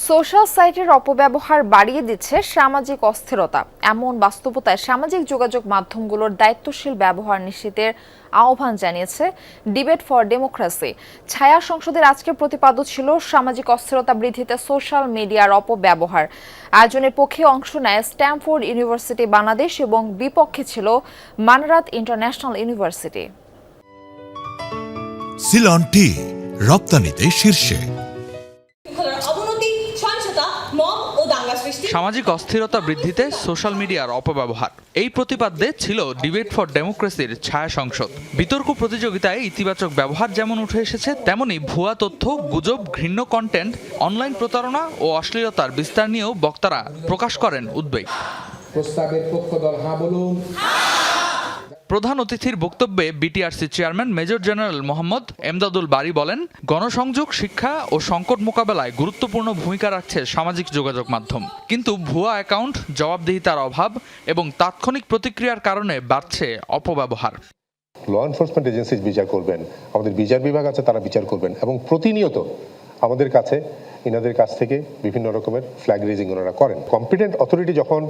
Social সাইটের অপব্যবহার বাড়িয়ে দিচ্ছে সামাজিক অস্থিরতা। এমন বাস্তবতায় সামাজিক যোগাযোগ মাধ্যমগুলোর দায়িত্বশীল ব্যবহার নিশ্চিতের আহ্বান জানিয়েছে ডিবেট ফর ডেমোক্রেসি। ছায়া সংসদের আজকের প্রতিপাদ্য ছিল সামাজিক অস্থিরতা বৃদ্ধিতে সোশ্যাল মিডিয়ার অপব্যবহার। আয়োজনের পক্ষে অংশ নেয় স্ট্যামফোর্ড ইউনিভার্সিটি বাংলাদেশ এবং বিপক্ষে ছিল মানারাত ইন্টারন্যাশনাল ইউনিভার্সিটি। সিলন টি রপ্তানিতে শীর্ষে। সামাজিক অস্থিরতা বৃদ্ধিতে সোশ্যাল মিডিয়ার অপব্যবহার, এই প্রতিপাদ্যে ছিল ডিবেট ফর ডেমোক্রেসির ছায়া সংসদ। বিতর্ক প্রতিযোগিতায় ইতিবাচক ব্যবহার যেমন উঠে এসেছে, তেমনি ভুয়া তথ্য, গুজব, ঘৃণ্য কন্টেন্ট, অনলাইন প্রতারণা ও অশ্লীলতার বিস্তার নিয়েও বক্তারা প্রকাশ করেন উদ্বেগ। প্রস্তাবের পক্ষদল হ্যাঁ বলুন। প্রধান অতিথির বক্তব্যে BTRC chairman major general Mohammad Emdadul Bari বলেন, গণসংযোগ, শিক্ষা ও সংকট মোকাবেলায় গুরুত্বপূর্ণ ভূমিকা রাখছে সামাজিক যোগাযোগ মাধ্যম, কিন্তু ভুয়া অ্যাকাউন্ট, জবাবদিহিতার অভাব এবং তাৎক্ষণিক প্রতিক্রিয়ার কারণে বাড়ছে অপব্যবহার। ল এনফোর্সমেন্ট এজেন্সি বিচার করবেন, আমাদের বিচার বিভাগ আছে, তারা বিচার করবেন এবং প্রতিনিয়ত আমাদের কাছে ইনাদের কাছ থেকে বিভিন্ন রকমের ফ্ল্যাগ রেজিং ওনারা করেন। কম্পিটেন্ট অথরিটি যখন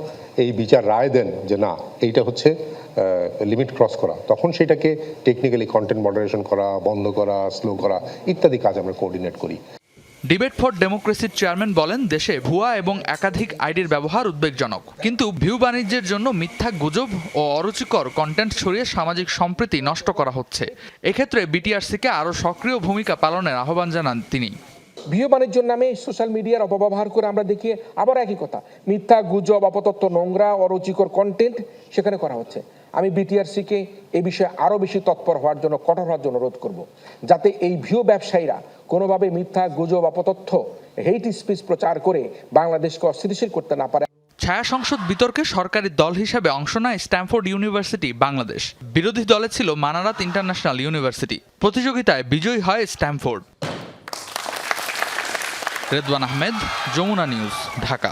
এই বিচার রায় দেন যে না এইটা হচ্ছে লিমিট ক্রস করা, তখন সেটাকে টেকনিক্যালি কন্টেন্ট মডারেশন করা, বন্ধ করা, স্লো করা ইত্যাদি কাজ আমরা কোঅর্ডিনেট করি। ডিবেট ফর ডেমোক্রেসির চেয়ারম্যান বলেন, দেশে ভুয়া এবং একাধিক আইডির ব্যবহার উদ্বেগজনক, কিন্তু ভিউ বাণিজ্যের জন্য মিথ্যা, গুজব ও অরুচিকর কন্টেন্ট ছড়িয়ে সামাজিক সম্প্রীতি নষ্ট করা হচ্ছে। এক্ষেত্রে বিটিআরসিকে আরও সক্রিয় ভূমিকা পালনের আহ্বান জানান তিনি। ভিউ বাণিজ্যের নামে সোশ্যাল মিডিয়ার অপব্যবহার করে আমরা দেখি আবার একই কথা, মিথ্যা, গুজব, অপতথ্য, নোংরা, অরুচিকর কন্টেন্ট সেখানে করা হচ্ছে। আমি বিটিআরসিকে এই বিষয়ে আরও বেশি তৎপর হওয়ার জন্য, কঠোর হওয়ার জন্য অনুরোধ করব, যাতে এই ভিউ ব্যবসায়ীরা কোনোভাবে মিথ্যা, গুজব, অপতথ্য, হেইট স্পিচ প্রচার করে বাংলাদেশকে অস্থিতিশীল করতে না পারে। ছায়া সংসদ বিতর্কে সরকারি দল হিসেবে অংশ নেয় স্ট্যামফোর্ড ইউনিভার্সিটি বাংলাদেশ। বিরোধী দলে ছিল মানারাত ইন্টারন্যাশনাল ইউনিভার্সিটি। প্রতিযোগিতায় বিজয়ী হয় স্ট্যামফোর্ড। রেদওয়ান আহমেদ, যমুনা নিউজ, ঢাকা।